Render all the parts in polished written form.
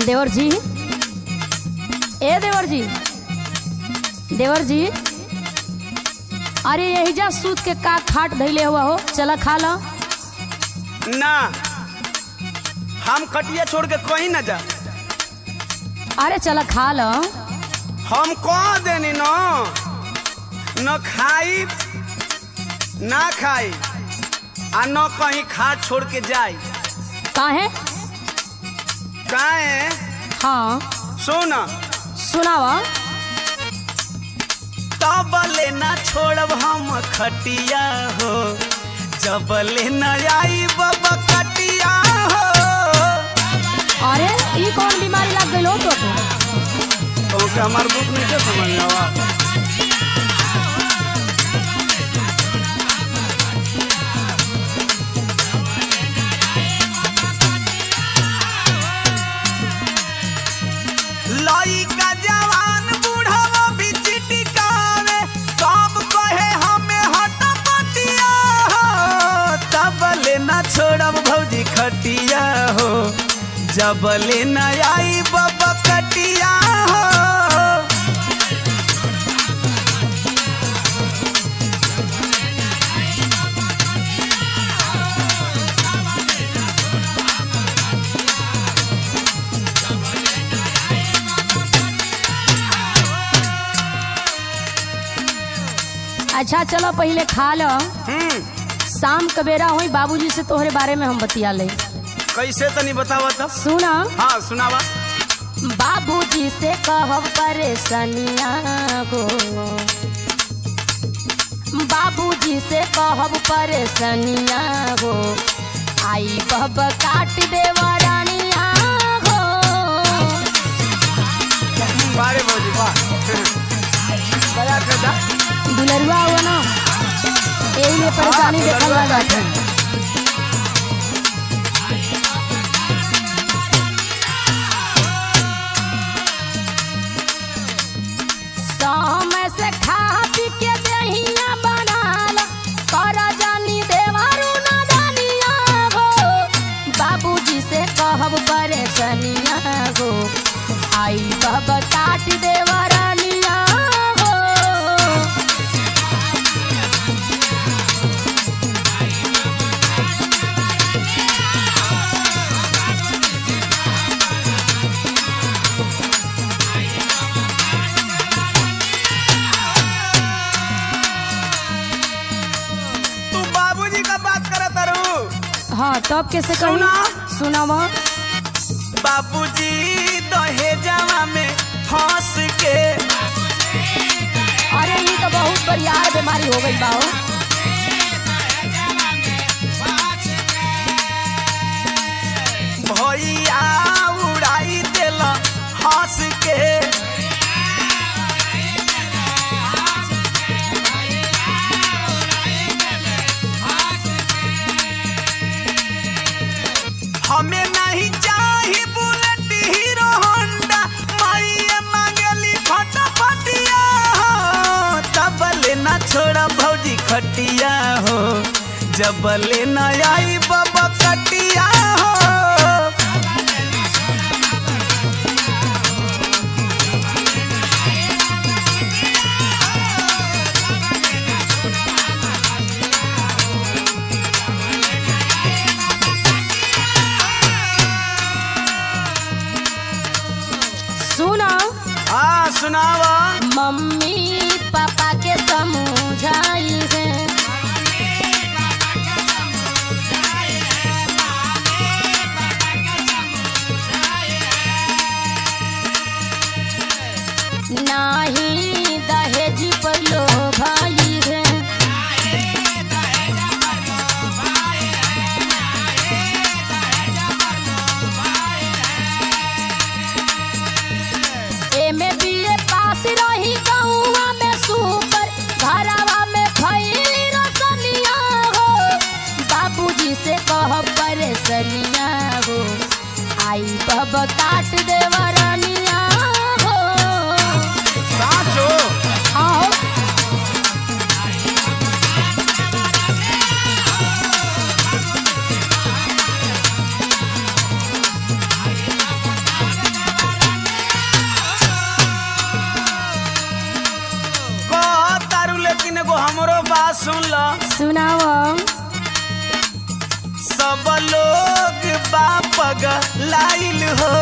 देवर जी, ए देवर जी, देवर जी, अरे यही जा सूत के का खाट धैले हुआ हो, चला खा लो। ना, हम खटिया छोड़ के कहीं ना जा। अरे चला खा लो। हम कह देनी न खाई ना खाई आ न कहीं खाट छोड़ के जाई। काहे? काहे? हाँ सुन, सुनावा। तब ले ना छोड़ब हम खटिया हो, जब ले न आई बाबा कटिया हो। अरे ये कौन बीमारी लग गई हो तो हमार बुक नहीं क्या समझ आवा। लइका जवान बूढ़ा भी चिटिकावे, सब कहे हमें हट पटिया हो। तब ले ना छोड़ब भौजी खटिया हो, जब ले न आई बाबा कटिया हो। अच्छा चलो पहले खा लो, शाम कबेरा हुई बाबूजी से तोहरे बारे में हम बतिया ले। कैसे तनी बतावा तो। सुना। हाँ सुनावा। बाबूजी से कहब परेशानिया हो, बाबूजी से कहब परेशानिया हो, आई बब काट देवा रानिया हो। बारे भौजी वाह, बड़ा कदा दुलरुआ हुआ ना, यही लिए परेशानी देखल लगा था। समय से खा पी के दहिया बनाला, करा जानी देवारू ना दानिया हो, बाबूजी से कहब परेशानिया हो, आई बब काट देवा रानिया हो। हाँ तब कैसे सुना? सुनावा। बाबूजी दहेजवा में फंस के, अरे ये तो बहुत बरियार बीमारी हो गई बाओ। भैया उड़ाई देला हंस के, हमें नहीं चाहिए बुलेट हीरो होंडा, माइये मांगली फटाफटिया हो। तब ले ना छोड़ा भौजी खटिया हो, जब ले ना आई बाबा कटिया हो। हाँ सुनावा। मम्मी पापा के समझाई है, नाही दहेज पर लो भाई है, एमे बीए पास रही गौवा में सुपर, घरवा में फैली रसनिया हो, बाबूजी से कह परेशानिया हो, आई बब काट देवा रानिया हो। साचो आओ गड़ाइल हो।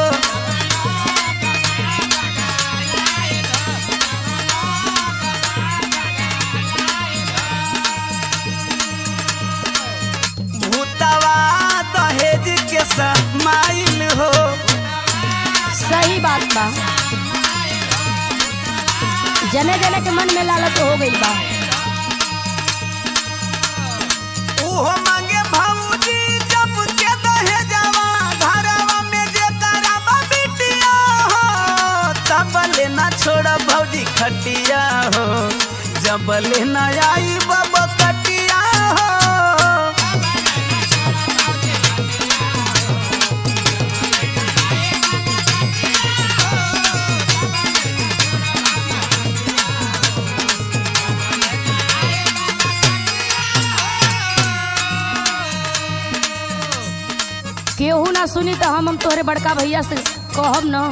भूतवा दहेज के समाइल हो। सही बात बा, जने जने के मन में लालच हो गई बा। उहो मांगे भौजी जब के दहेजवा, घरवा में जे कराबा बिटिया हो, तब लेना छोड़ भौजी खटिया हो, जब लेना आई बाबा कटिया हो। केहू ना सुनी तो हम तोहरे बड़का भैया से कहब न।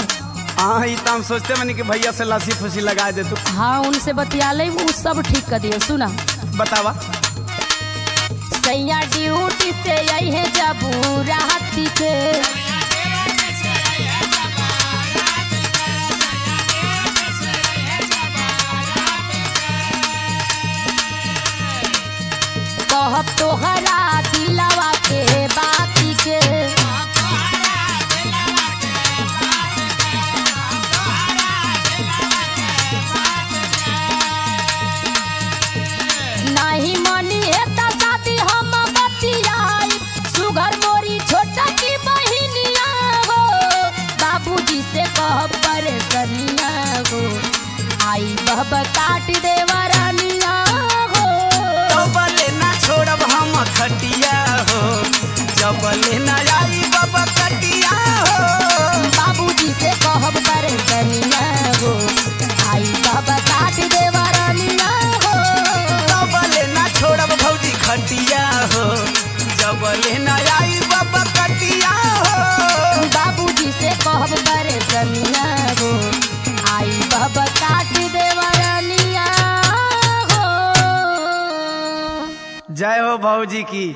हाँ, ये तो हम सोचते मनी कि भैया से लासी फूसी लगा दे तू। हाँ, उनसे बतिया ले, वो सब ठीक कर दिए। सुना बतावा। सैया ड्यूटी से आई है जब राती के, कहब तोहरा दिलवा के बाती के, नहीं मनी है त शादी हम बतियाई, सुगर मोरी छोटा की बहिनिया हो, बाबूजी से कहब परेशानिया हो, आई बहब काट देवरानिया हो। जब लेना छोड़ब हम खटिया हो, जब लेना आई बाबा कटिया हो। बाबूजी से कहब परेशानिया हो, आई बहब काट देवरानिया हो। जब लेना छोड़ब भौजी खटिया हो, जब लेना आई बाबा कटिया हो। बाबूजी से कहब परेशानिया हो, आई बहब काट देवरानिया हो। जय हो भौजी की।